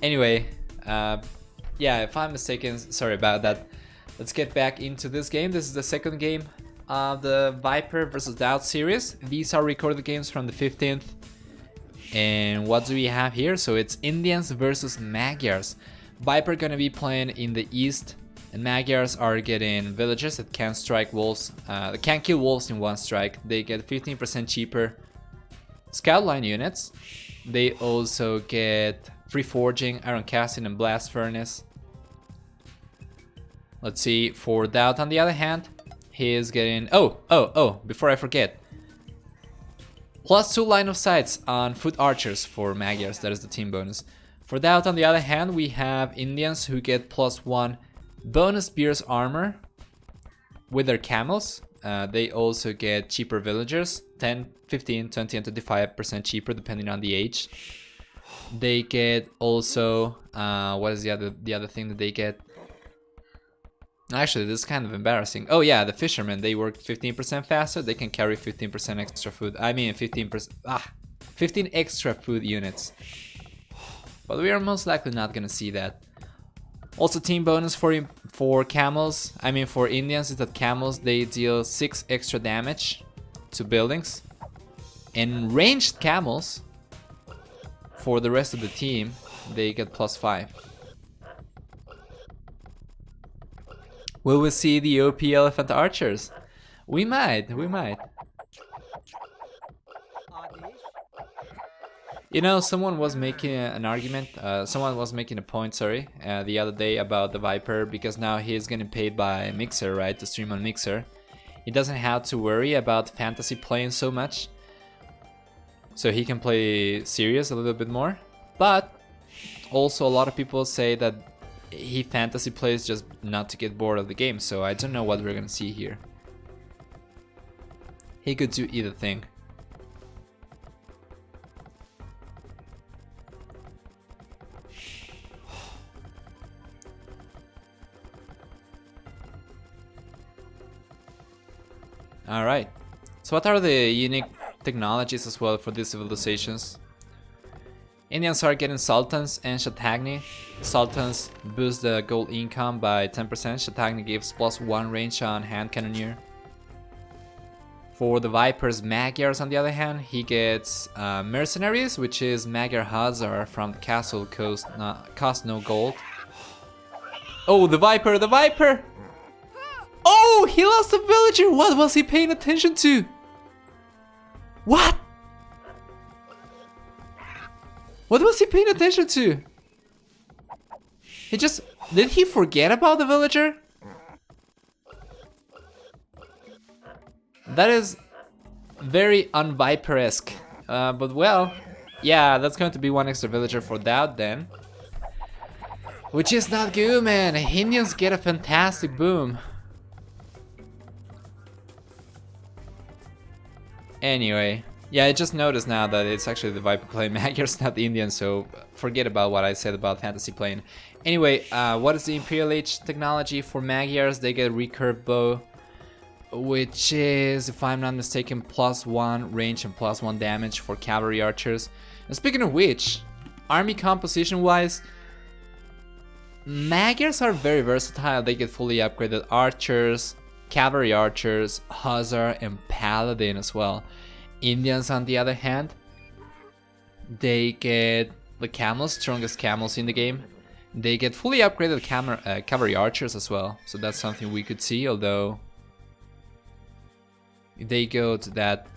Anyway, yeah, if I'm mistaken, sorry about that. Let's get back into this game. This is the second game of the Viper versus DauT series. These are recorded games from the 15th. And what do we have here? So it's Indians versus Magyars. Viper gonna be playing in the east, and Magyars are getting villagers that can strike wolves. They can kill wolves in one strike. They get 15% cheaper scout line units. They also get free forging, iron casting, and blast furnace. Let's see, for DauT on the other hand, he is getting before I forget, +2 line of sights on foot archers for Magyars. That is the team bonus. For DauT on the other hand, we have Indians who get +1 bonus spears armor with their camels. They also get cheaper villagers, 10, 15, 20, and 25% cheaper depending on the age. They get also what is the other thing that they get? Actually, this is kind of embarrassing. Oh yeah, the fishermen, they work 15% faster. They can carry 15% extra food. I mean 15 extra food units. But we are most likely not gonna see that. Also, team bonus for camels, I mean for Indians, is that camels, they deal 6 extra damage to buildings. And ranged camels, for the rest of the team, they get +5. Will we see the OP elephant archers? We might. You know, someone was making an argument, someone was making a point, sorry, the other day about the Viper, because now he's getting paid by Mixer, right, to stream on Mixer. He doesn't have to worry about fantasy playing so much, so he can play serious a little bit more. But also a lot of people say that he fantasy plays just not to get bored of the game, so I don't know what we're gonna see here. He could do either thing. Alright, so what are the unique technologies as well for these civilizations? Indians are getting Sultans and Shatagni. Sultans boost the gold income by 10%. Shatagni gives +1 range on hand cannoneer. For the Vipers, Magyars on the other hand, he gets Mercenaries, which is Magyar Hussar from the castle, cost no gold. Oh, the Viper! Oh, he lost a villager! What was he paying attention to? What? What was he paying attention to? Did he forget about the villager? That is very un-Viper-esque. But well, yeah, that's going to be 1 extra villager for DauT then. Which is not good, man. Indians get a fantastic boom. Anyway, yeah, I just noticed now that it's actually the Viper playing Magyars, not the Indians, so forget about what I said about fantasy playing. Anyway, what is the Imperial Age technology for Magyars? They get recurve bow, which is, if I'm not mistaken, +1 range and +1 damage for cavalry archers. And speaking of which, army composition wise, Magyars are very versatile. They get fully upgraded archers, cavalry archers, hussar, and paladin as well. Indians on the other hand, they get the camels, strongest camels in the game. They get fully upgraded cavalry archers as well, so that's something we could see, although if they go to that,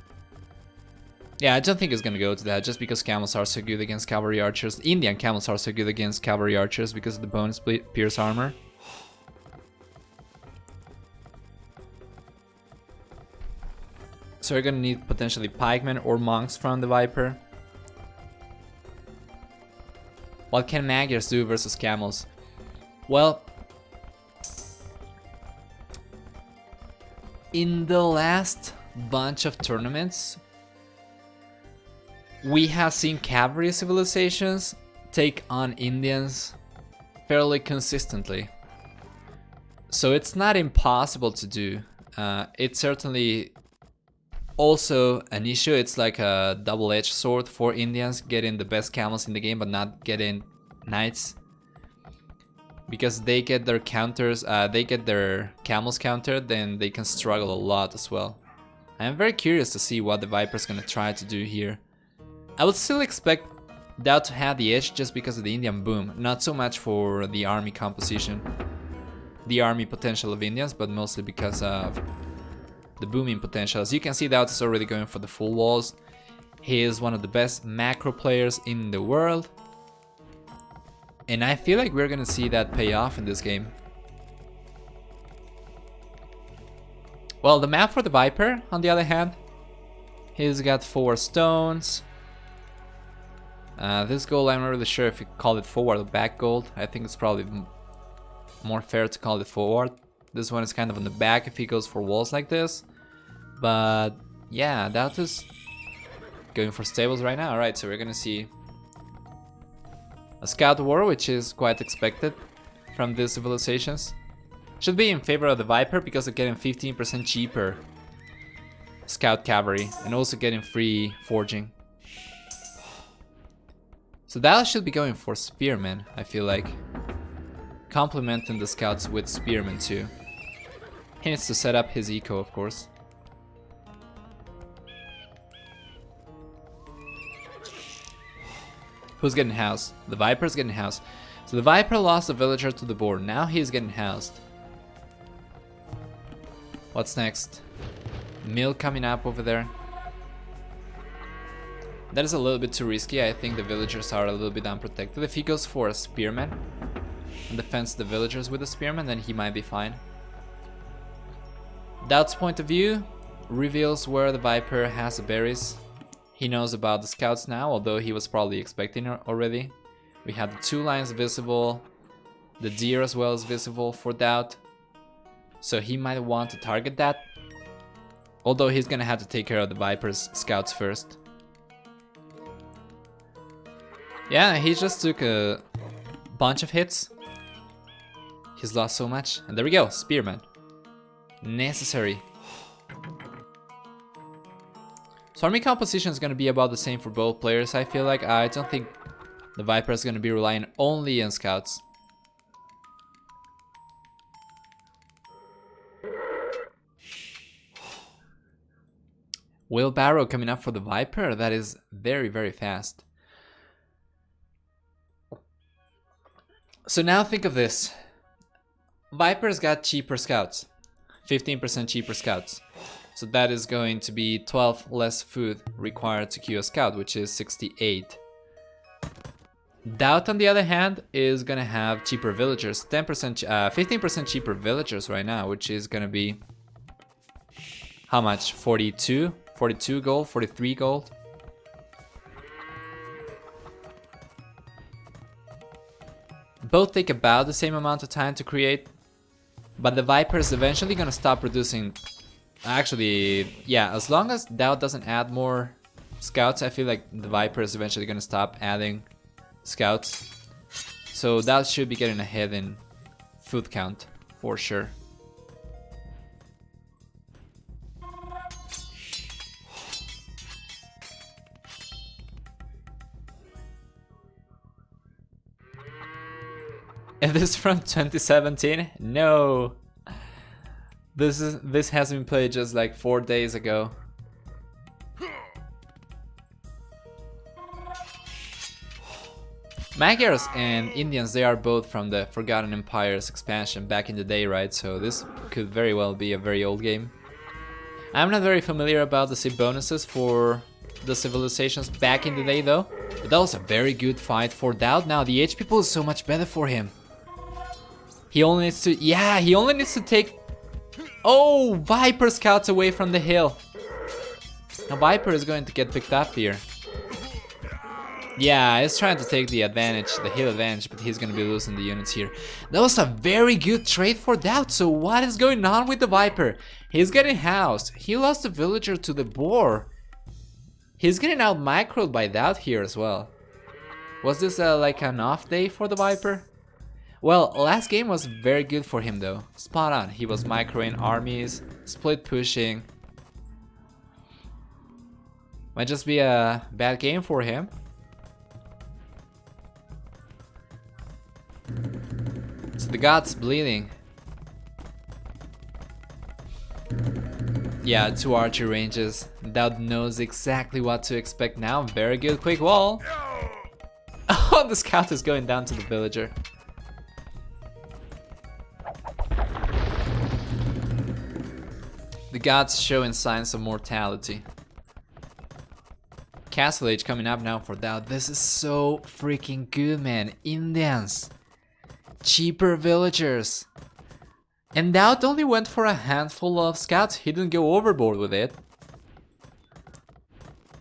yeah, I don't think it's gonna go to that, just because camels are so good against cavalry archers. Indian camels are so good against cavalry archers because of the bonus pierce armor. So you're gonna need potentially pikemen or monks from the Viper. What can Magyars do versus camels? Well, in the last bunch of tournaments, we have seen cavalry civilizations take on Indians fairly consistently. So it's not impossible to do. It's certainly also an issue. It's like a double-edged sword for Indians, getting the best camels in the game but not getting knights. Because they get their counters, they get their camels countered, then they can struggle a lot as well. I'm very curious to see what the Viper's gonna try to do here. I would still expect DauT to have the edge just because of the Indian boom, not so much for the army composition, the army potential of Indians, but mostly because of the booming potential. As you can see, DauT is already going for the full walls. He is one of the best macro players in the world. And I feel like we're gonna see that pay off in this game. Well, the map for the Viper, on the other hand, he's got 4 stones. This gold, I'm not really sure if you call it forward or back gold. I think it's probably more fair to call it forward. This one is kind of on the back if he goes for walls like this. But yeah, DauT is going for stables right now. Alright, so we're gonna see a scout war, which is quite expected from these civilizations. Should be in favor of the Viper because of getting 15% cheaper scout cavalry and also getting free forging. So DauT should be going for spearmen, I feel like. Complementing the scouts with spearmen too. He needs to set up his eco, of course. Who's getting housed? The Viper's getting housed. So the Viper lost a villager to the board. Now he's getting housed. What's next? Mill coming up over there. That is a little bit too risky. I think the villagers are a little bit unprotected. If he goes for a spearman and defends the villagers with a spearman, then he might be fine. DauT's point of view reveals where the Viper has the berries. He knows about the scouts now, although he was probably expecting it already. We have the 2 lines visible. The deer as well is visible for DauT. So he might want to target that. Although he's gonna have to take care of the Viper's scouts first. Yeah, he just took a bunch of hits. He's lost so much. And there we go, spearman. Necessary. So army composition is going to be about the same for both players. I feel like I don't think the Viper is going to be relying only on scouts. Wheelbarrow coming up for the Viper. That is very, very fast. So now think of this. Viper's got cheaper scouts. 15% cheaper scouts. So that is going to be 12 less food required to queue a scout, which is 68. DauT, on the other hand, is gonna have cheaper villagers. 15% cheaper villagers right now, which is gonna be how much? 42? 42 gold, 43 gold. Both take about the same amount of time to create, but the Viper is eventually gonna stop producing. Actually, yeah, as long as DauT doesn't add more scouts, I feel like the Viper is eventually gonna stop adding scouts. So DauT should be getting ahead in food count, for sure. Is this from 2017? No. This has been played just like 4 days ago. Magyars and Indians, they are both from the Forgotten Empires expansion back in the day, right? So this could very well be a very old game. I'm not very familiar about the civ bonuses for the civilizations back in the day though. But that was a very good fight for DauT. Now the HP pool is so much better for him. He only needs to, yeah, he only needs to take, oh, Viper scouts away from the hill. Now Viper is going to get picked up here. Yeah, he's trying to take the advantage, the hill advantage, but he's going to be losing the units here. That was a very good trade for DauT. So what is going on with the Viper? He's getting housed. He lost a villager to the boar. He's getting out microed by DauT here as well. Was this like an off day for the Viper? Well, last game was very good for him though. Spot on. He was microing armies, split pushing. Might just be a bad game for him. So the god's bleeding. Yeah, 2 archer ranges. DauT knows exactly what to expect now. Very good quick wall. Oh, the scout is going down to the villager. The gods showing signs of mortality. Castle Age coming up now for DauT. This is so freaking good, man. Indians. Cheaper villagers. And DauT only went for a handful of scouts. He didn't go overboard with it.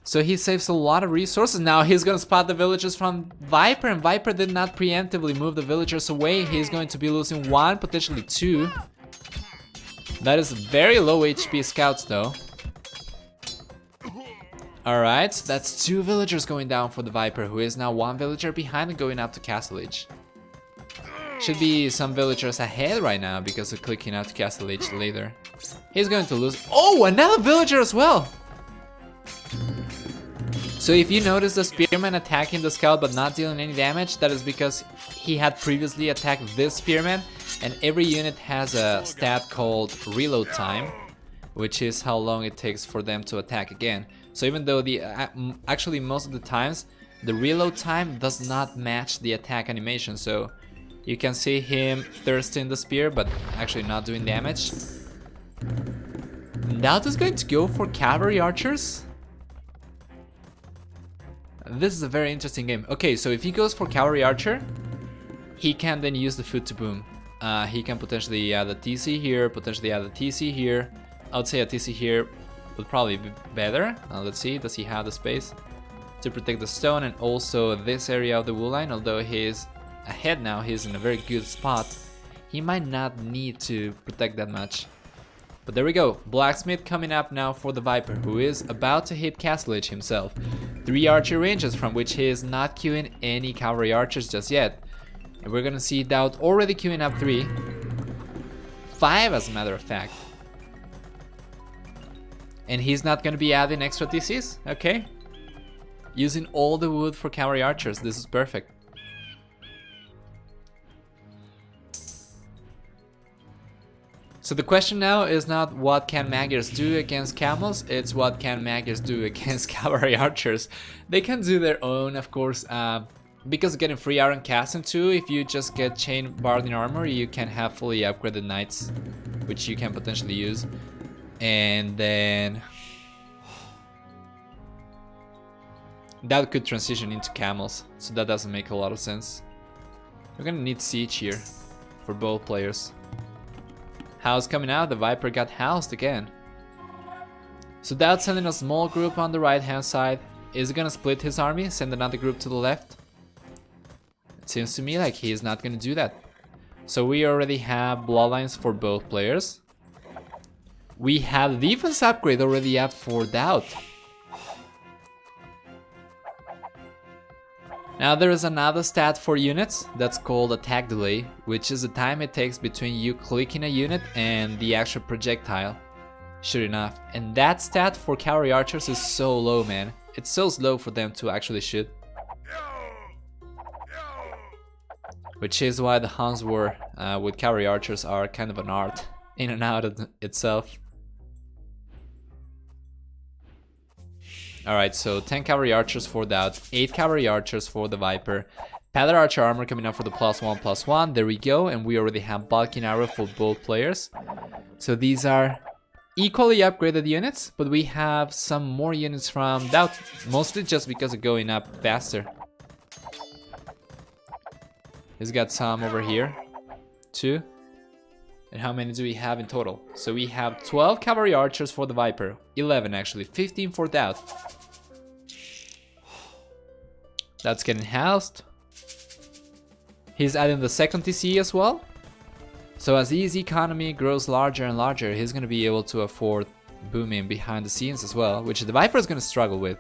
So he saves a lot of resources. Now he's gonna spot the villagers from Viper, and Viper did not preemptively move the villagers away. He's going to be losing 1, potentially 2. That is very low HP scouts though. Alright, so that's 2 villagers going down for the Viper, who is now 1 villager behind and going up to Castle Age. Should be some villagers ahead right now because of clicking out to Castle Age later. He's going to lose. Oh, another villager as well! So if you notice the spearman attacking the scout but not dealing any damage, that is because he had previously attacked this spearman, and every unit has a stat called reload time, which is how long it takes for them to attack again. So even though actually most of the times the reload time does not match the attack animation, so you can see him thirsting the spear but actually not doing damage. DauT is going to go for cavalry archers. This is a very interesting game. Okay, so if he goes for cavalry archer, he can then use the foot to boom. He can potentially add a TC here, potentially add a TC here. I would say a TC here would probably be better. Let's see, does he have the space to protect the stone and also this area of the wool line? Although he's ahead now, he's in a very good spot. He might not need to protect that much. But there we go, Blacksmith coming up now for the Viper, who is about to hit Castle Age himself. 3 archer ranges from which he is not queuing any cavalry archers just yet. And we're gonna see DauT already queuing up 3. 5 as a matter of fact. And he's not gonna be adding extra TCs, okay. Using all the wood for cavalry archers, this is perfect. So the question now is not what can Magyars do against camels, it's what can Magyars do against cavalry archers. They can do their own, of course, because of getting free iron casting too. If you just get chain barding armor, you can have fully upgraded knights, which you can potentially use. And then that could transition into camels, so that doesn't make a lot of sense. We're gonna need siege here for both players. House coming out, the Viper got housed again. So DauT sending a small group on the right hand side. Is he gonna split his army, send another group to the left? It seems to me like he is not gonna do that. So we already have bloodlines for both players. We have the defense upgrade already up for DauT. Now there is another stat for units that's called attack delay, which is the time it takes between you clicking a unit and the actual projectile shooting off. And that stat for cavalry archers is so low, man. It's so slow for them to actually shoot. Which is why the Huns war with cavalry archers are kind of an art in and out of itself. Alright, so 10 cavalry archers for DauT, 8 cavalry archers for the Viper. Padded archer armor coming up for the +1/+1. There we go, and we already have bulking arrow for both players. So these are equally upgraded units, but we have some more units from DauT, mostly just because of going up faster. He's got some over here, 2. And how many do we have in total? So we have 12 cavalry archers for the Viper, 11 actually, 15 for DauT. That's getting housed. He's adding the second TC as well. So as his economy grows larger and larger, he's going to be able to afford booming behind the scenes as well, which the Viper is going to struggle with.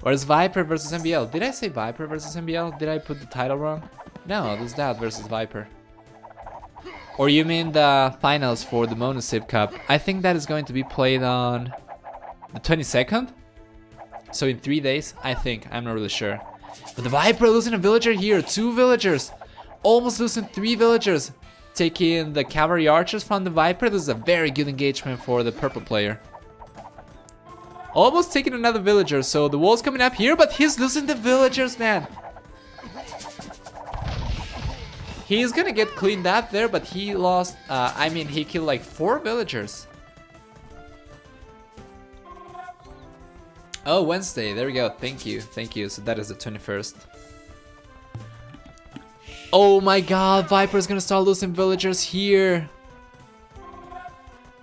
Whereas Viper versus MBL. Did I say Viper versus MBL? Did I put the title wrong? No, this is DauT versus Viper. Or you mean the finals for the Monosip Cup? I think that is going to be played on the 22nd. So in 3 days, I think. I'm not really sure. But the Viper losing a villager here. 2 villagers. Almost losing 3 villagers. Taking the cavalry archers from the Viper. This is a very good engagement for the purple player. Almost taking another villager. So the wall's coming up here, but he's losing the villagers, man. He's gonna get cleaned up there, but he lost, he killed like 4 villagers. Oh, Wednesday, there we go, thank you, so that is the 21st. Oh my god, Viper's gonna start losing villagers here.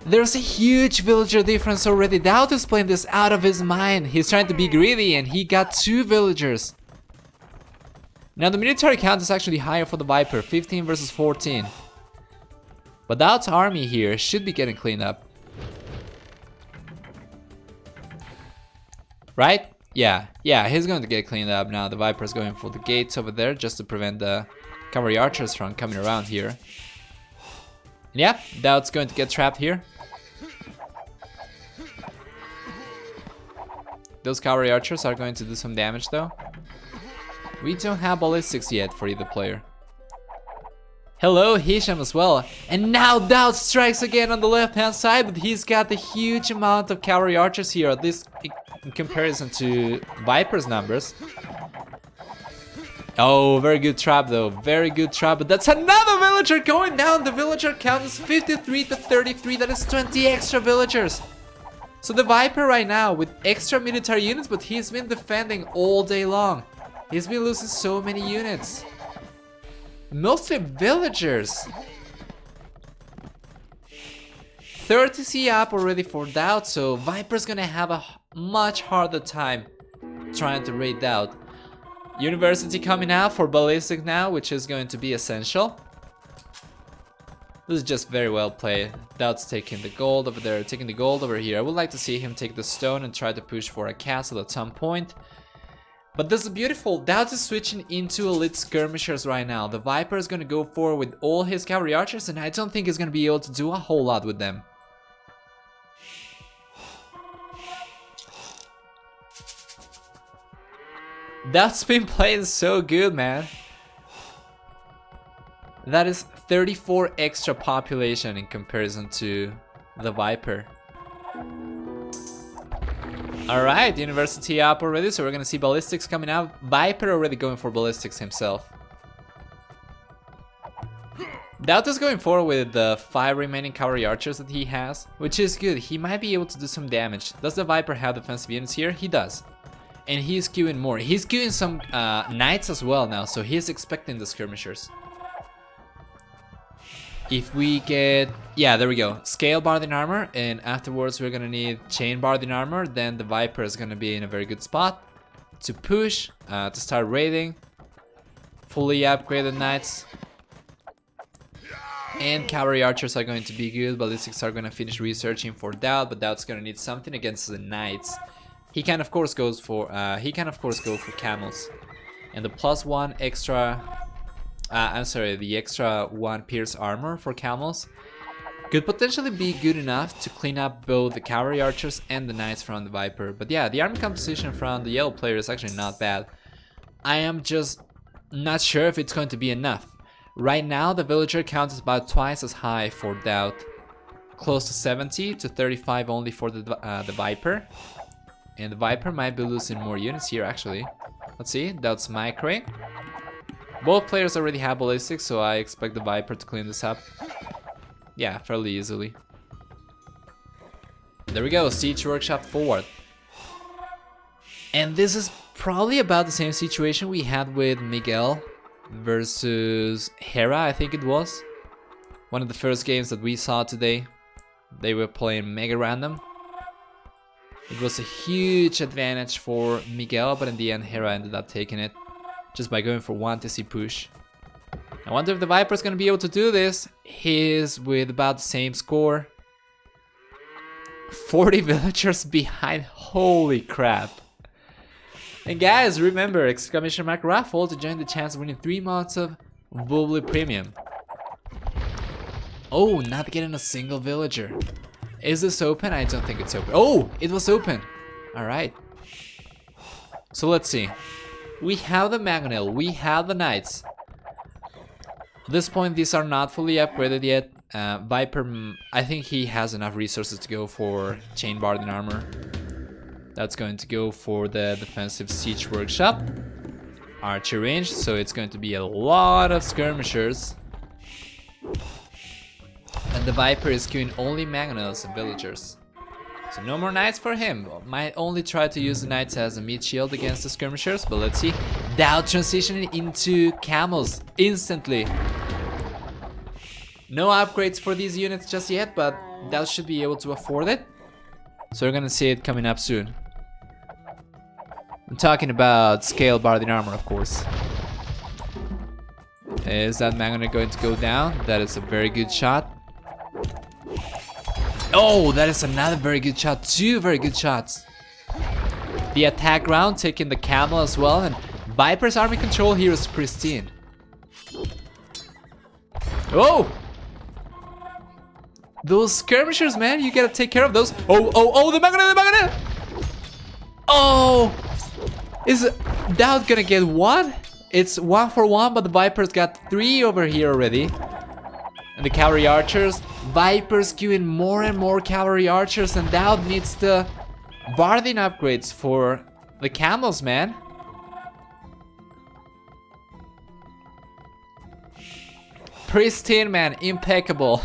There's a huge villager difference already. DauT is playing this out of his mind. He's trying to be greedy and he got 2 villagers. Now the military count is actually higher for the Viper, 15 versus 14. But DauT's army here should be getting cleaned up. Right? Yeah, he's going to get cleaned up now. The Viper's going for the gates over there just to prevent the cavalry archers from coming around here. And yeah, DauT's going to get trapped here. Those cavalry archers are going to do some damage though. We don't have ballistics yet for either player. Hello, Hisham as well. And now DauT strikes again on the left hand side, but he's got the huge amount of cavalry archers here, at least in comparison to Viper's numbers. Oh, very good trap though, very good trap, but that's another villager going down. The villager count is 53 to 33, that is 20 extra villagers. So the Viper right now with extra military units, but he's been defending all day long. He's been losing so many units. Mostly villagers. 30 C up already for DauT, so Viper's gonna have a much harder time trying to raid DauT. University coming out for ballistic now, which is going to be essential. This is just very well played. DauT's taking the gold over there, taking the gold over here. I would like to see him take the stone and try to push for a castle at some point. But this is beautiful. DauT is switching into elite skirmishers right now. The Viper is going to go forward with all his cavalry archers, and I don't think he's going to be able to do a whole lot with them. DauT's been playing so good, man. That is 34 extra population in comparison to the Viper. Alright, University up already, so we're gonna see ballistics coming out. Viper already going for ballistics himself. DauT is going forward with the 5 remaining cavalry archers that he has, which is good. He might be able to do some damage. Does the Viper have defensive units here? He does. And he's queuing more. He's queuing some knights as well now, so he's expecting the skirmishers. If we get, yeah, there we go, scale barding armor, and afterwards we're gonna need chain barding armor, then the Viper is gonna be in a very good spot to push, to start raiding. Fully upgraded knights and cavalry archers are going to be good. Ballistics are gonna finish researching for DauT, but DauT's gonna need something against the knights. He can of course go for camels, and the +1 extra. The extra 1 pierce armor for camels could potentially be good enough to clean up both the cavalry archers and the knights from the Viper. But yeah, the army composition from the yellow player is actually not bad. I am just not sure if it's going to be enough. Right now the villager count is about twice as high for DauT, close to 70 to 35 only for the Viper, and the Viper might be losing more units here actually. Let's see, DauT's microing. Both players already have ballistics, so I expect the Viper to clean this up. Yeah, fairly easily. There we go, Siege Workshop forward. And this is probably about the same situation we had with Miguel versus Hera, I think it was. One of the first games that we saw today. They were playing mega random. It was a huge advantage for Miguel, but in the end Hera ended up taking it just by going for 1 TC push. I wonder if the Viper is going to be able to do this. He's with about the same score. 40 villagers behind, holy crap. And guys, remember, exclamation mark raffle to join the chance of winning 3 months of Bubbly Premium. Oh, not getting a single villager. Is this open? I don't think it's open. Oh, it was open. Alright. So let's see. We have the Mangonel, we have the Knights. At this point, these are not fully upgraded yet. Viper, I think he has enough resources to go for Chain Barding Armor. That's going to go for the Defensive Siege Workshop. Archer range, so it's going to be a lot of skirmishers. And the Viper is queuing only Mangonels and Villagers. So no more Knights for him. Might only try to use the Knights as a meat shield against the skirmishers, but let's see. DauT transitioning into Camels instantly. No upgrades for these units just yet, but DauT should be able to afford it. So we're gonna see it coming up soon. I'm talking about Scale Barding Armor, of course. Is that Mangonel going to go down? That is a very good shot. Oh, that is another very good shot. Two very good shots. The attack round taking the camel as well, and Viper's army control here is pristine. Oh! Those skirmishers, man, you gotta take care of those. Oh, the Mangonel, Oh! Is DauT gonna get one? It's 1 for 1, but the Viper's got 3 over here already. And the cavalry archers. Viper's queuing more and more cavalry archers, and DauT needs the barding upgrades for the camels, man. Pristine, man, impeccable.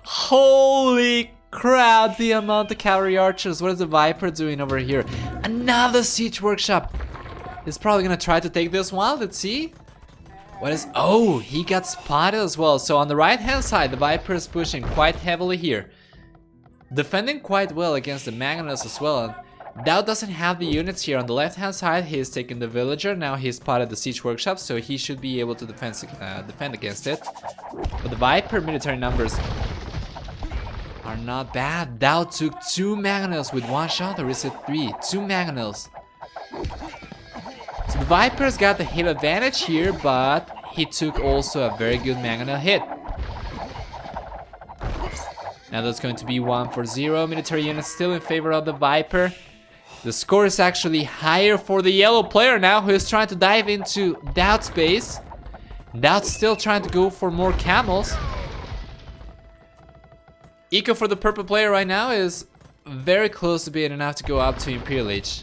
Holy crap, the amount of cavalry archers. What is the Viper doing over here? Another siege workshop. He's probably gonna try to take this one. Let's see. What is... Oh, he got spotted as well. So on the right hand side, the Viper is pushing quite heavily here. Defending quite well against the Mangonels as well. And DauT doesn't have the units here. On the left hand side, he's taking the Villager. Now he's spotted the siege workshop, so he should be able to defend against it. But the Viper military numbers are not bad. DauT took 2 Mangonels with 1 shot, or is it 3? 2 Mangonels. So the Viper's got the hit advantage here, but he took also a very good Mangonel hit. Now that's going to be 1 for 0. Military units still in favor of the Viper. The score is actually higher for the yellow player now, who is trying to dive into DauT's base. DauT's still trying to go for more camels. Eco for the purple player right now is very close to being enough to go up to Imperial Age.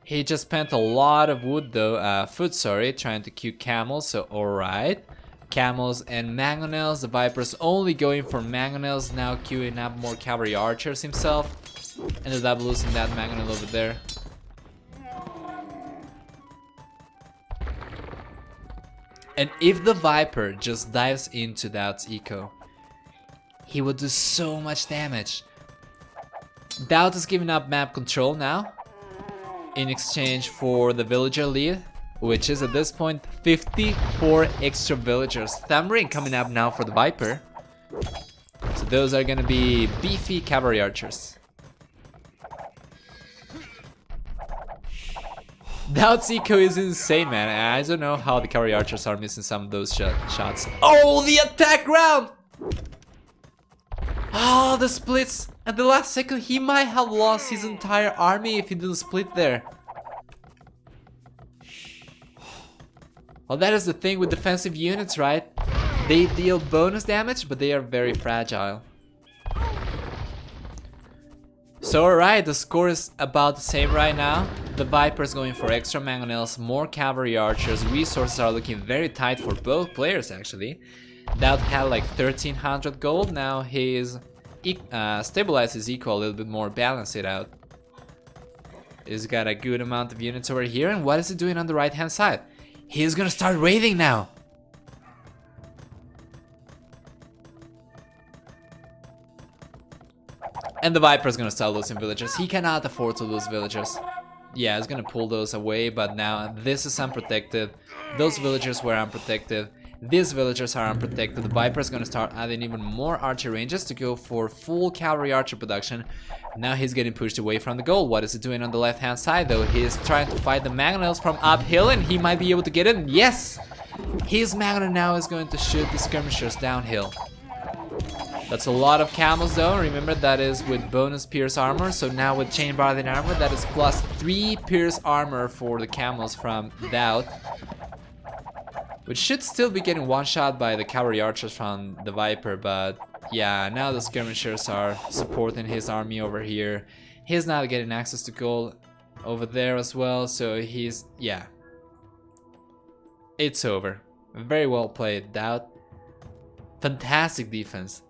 He just spent a lot of wood though, food sorry, trying to queue camels, so alright. Camels and Mangonels, the Viper's only going for Mangonels, now queuing up more cavalry archers himself. Ended up losing that Mangonel over there. And if the Viper just dives into DauT's eco, he would do so much damage. DauT is giving up map control now, in exchange for the villager lead, which is at this point 54 extra villagers. Thumb ring coming up now for the Viper. So those are gonna be beefy cavalry archers. DauT's eco is insane, man. I don't know how the cavalry archers are missing some of those shots. Oh, the attack round! Oh, the splits. At the last second, he might have lost his entire army if he didn't split there. Well, that is the thing with defensive units, right? They deal bonus damage, but they are very fragile. So alright, the score is about the same right now. The Viper's going for extra Mangonels, more cavalry archers. Resources are looking very tight for both players actually. DauT had like 1300 gold, now he's stabilized his eco a little bit more, balance it out. He's got a good amount of units over here, and what is he doing on the right hand side? He's gonna start raiding now. And the Viper's gonna start losing villagers. He cannot afford to lose villagers. Yeah, he's gonna pull those away, but now this is unprotected. Those villagers were unprotected. These villagers are unprotected. The Viper's gonna start adding even more archer ranges to go for full cavalry archer production. Now he's getting pushed away from the goal. What is he doing on the left hand side though? He's trying to fight the Mangonels from uphill, and he might be able to get in. Yes! His Mangonel now is going to shoot the skirmishers downhill. That's a lot of camels though. Remember, that is with bonus pierce armor. So now with chain barding armor, that is plus 3 pierce armor for the camels from DauT, which should still be getting one shot by the cavalry archers from the Viper. But yeah, now the skirmishers are supporting his army over here. He's not getting access to gold over there as well, so he's, yeah, it's over. Very well played, DauT. Fantastic defense.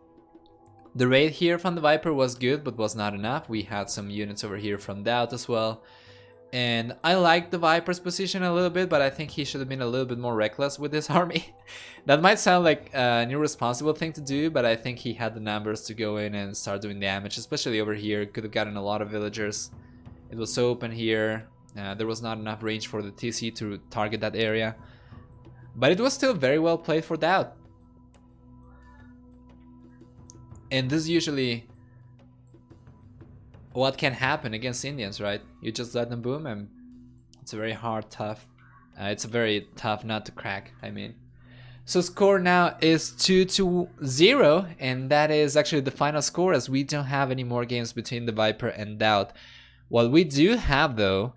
The raid here from the Viper was good, but was not enough. We had some units over here from DauT as well. And I like the Viper's position a little bit, but I think he should have been a little bit more reckless with his army. That might sound like an irresponsible thing to do, but I think he had the numbers to go in and start doing damage, especially over here. Could have gotten a lot of villagers. It was so open here. There was not enough range for the TC to target that area. But it was still very well played for DauT. And this is usually what can happen against Indians, right? You just let them boom, and it's a very hard, tough. It's a very tough nut to crack, I mean. So score now is 2-0, and that is actually the final score, as we don't have any more games between the Viper and DauT. What we do have though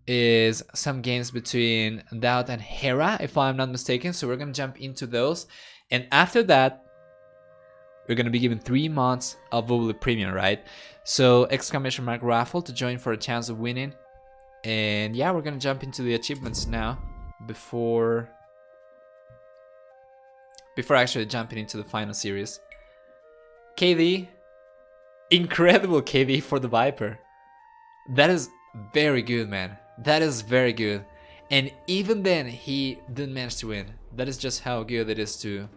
is some games between DauT and Hera, if I'm not mistaken. So we're gonna jump into those, and after that we're gonna be given 3 months of Vobly Premium, right? So exclamation mark raffle to join for a chance of winning. And yeah, we're gonna jump into the achievements now before actually jumping into the final series. KD, incredible KD for the Viper. That is very good, man. That is very good. And even then, he didn't manage to win. That is just how good it is to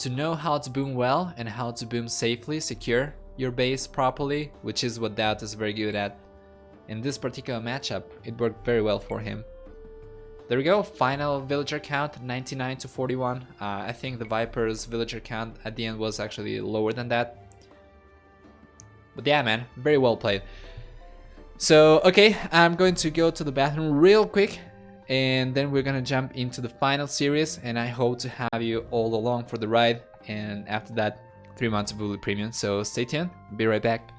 know how to boom well and how to boom safely, secure your base properly, which is what DauT is very good at. In this particular matchup, it worked very well for him. There we go, final villager count, 99 to 41. I think the Viper's villager count at the end was actually lower than that. But yeah, man, very well played. So, okay, I'm going to go to the bathroom real quick, and then we're gonna jump into the final series, and I hope to have you all along for the ride, and after that, 3 months of Vobly Premium. So stay tuned, be right back.